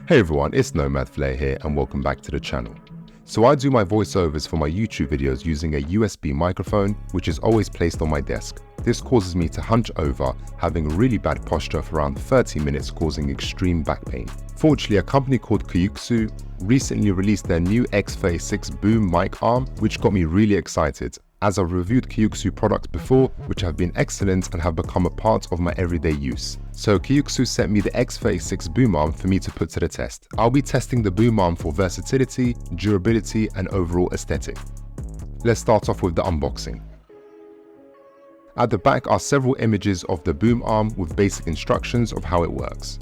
Hey everyone, it's Nomad Flair here and welcome back to the channel. So I do my voiceovers for my YouTube videos using a USB microphone which is always placed on my desk. This causes me to hunch over, having really bad posture for around 30 minutes, causing extreme back pain. Fortunately, a company called Kuxiu recently released their new X36 Boom Mic Arm, which got me really excited, as I've reviewed Kuxiu products before which have been excellent and have become a part of my everyday use. So Kuxiu sent me the X36 Boom Arm for me to put to the test. I'll be testing the Boom Arm for versatility, durability and overall aesthetic. Let's start off with the unboxing. At the back are several images of the Boom Arm with basic instructions of how it works.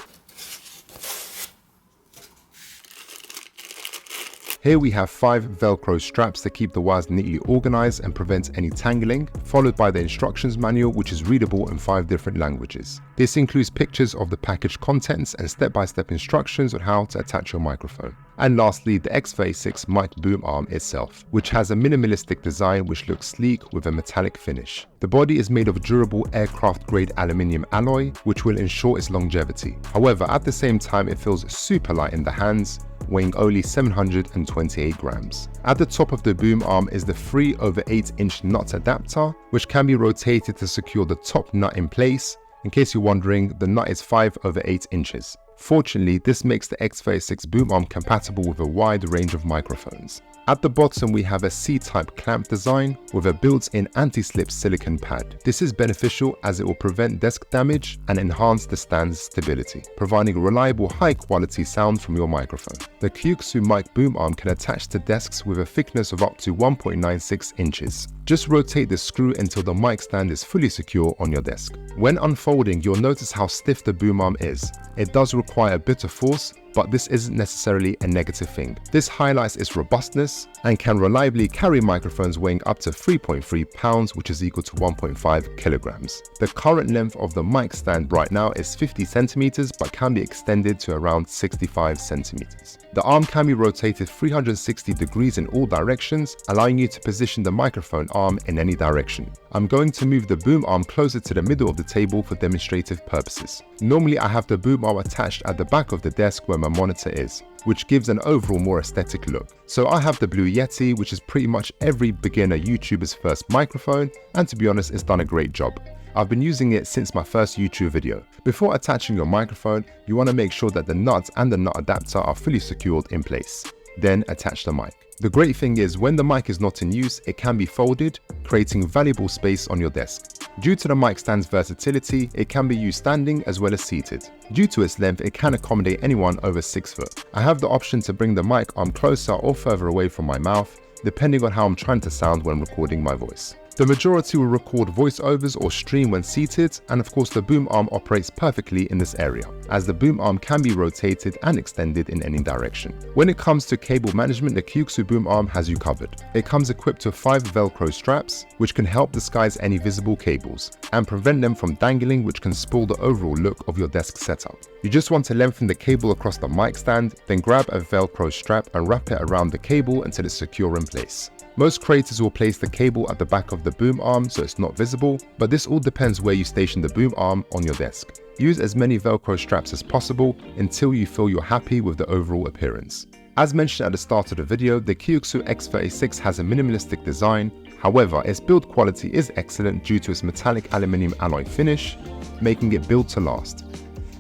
Here we have 5 Velcro straps to keep the wires neatly organized and prevent any tangling, followed by the instructions manual which is readable in 5 different languages. This includes pictures of the package contents and step-by-step instructions on how to attach your microphone. And lastly, the X36 Mic Boom Arm itself, which has a minimalistic design which looks sleek with a metallic finish. The body is made of durable aircraft-grade aluminium alloy, which will ensure its longevity. However, at the same time, it feels super light in the hands, weighing only 728 grams. At the top of the boom arm is the 3/8-inch nut adapter, which can be rotated to secure the top nut in place. In case you're wondering, the nut is 5/8 inches. Fortunately, this makes the X36 Boom Arm compatible with a wide range of microphones. At the bottom we have a C-type clamp design with a built-in anti-slip silicone pad. This is beneficial as it will prevent desk damage and enhance the stand's stability, providing reliable high-quality sound from your microphone. The Kuxiu Mic Boom Arm can attach to desks with a thickness of up to 1.96 inches. Just rotate the screw until the mic stand is fully secure on your desk. When unfolding, you'll notice how stiff the boom arm is. It does require a bit of force, but this isn't necessarily a negative thing. This highlights its robustness and can reliably carry microphones weighing up to 3.3 pounds, which is equal to 1.5 kilograms. The current length of the mic stand right now is 50 centimeters, but can be extended to around 65 centimeters. The arm can be rotated 360 degrees in all directions, allowing you to position the microphone arm in any direction. I'm going to move the boom arm closer to the middle of the table for demonstrative purposes. Normally I have the boom arm attached at the back of the desk where my monitor is, which gives an overall more aesthetic look. So I have the blue Yeti, which is pretty much every beginner YouTuber's first microphone, and to be honest, it's done a great job. I've been using it since my first YouTube video. Before attaching your microphone, you want to make sure that the nuts and the nut adapter are fully secured in place. Then attach the mic. The great thing is when the mic is not in use, it can be folded, creating valuable space on your desk. Due to the mic stand's versatility, it can be used standing as well as seated. Due to its length, it can accommodate anyone over 6 foot. I have the option to bring the mic arm closer or further away from my mouth, depending on how I'm trying to sound when recording my voice. The majority will record voiceovers or stream when seated, and of course the boom arm operates perfectly in this area, as the boom arm can be rotated and extended in any direction. When it comes to cable management, the Kuxiu Boom Arm has you covered. It comes equipped with 5 Velcro straps, which can help disguise any visible cables, and prevent them from dangling, which can spoil the overall look of your desk setup. You just want to lengthen the cable across the mic stand, then grab a Velcro strap and wrap it around the cable until it's secure in place. Most creators will place the cable at the back of the boom arm so it's not visible, but this all depends where you station the boom arm on your desk. Use as many Velcro straps as possible until you feel you're happy with the overall appearance. As mentioned at the start of the video, the Kuxiu X36 has a minimalistic design. However, its build quality is excellent due to its metallic aluminium alloy finish, making it built to last.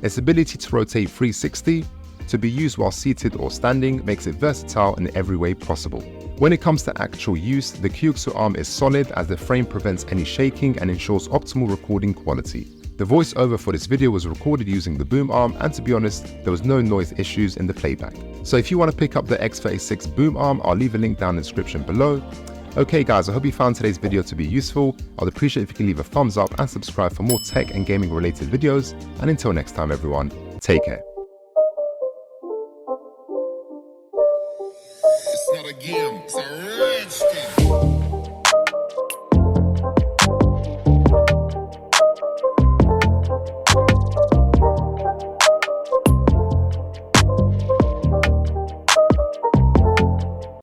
Its ability to rotate 360, to be used while seated or standing, makes it versatile in every way possible. When it comes to actual use, the Kuxiu arm is solid as the frame prevents any shaking and ensures optimal recording quality. The voiceover for this video was recorded using the boom arm, and to be honest, there was no noise issues in the playback. So if you want to pick up the X36 Boom Arm, I'll leave a link down in the description below. Okay guys, I hope you found today's video to be useful. I'd appreciate if you can leave a thumbs up and subscribe for more tech and gaming related videos. And until next time everyone, take care.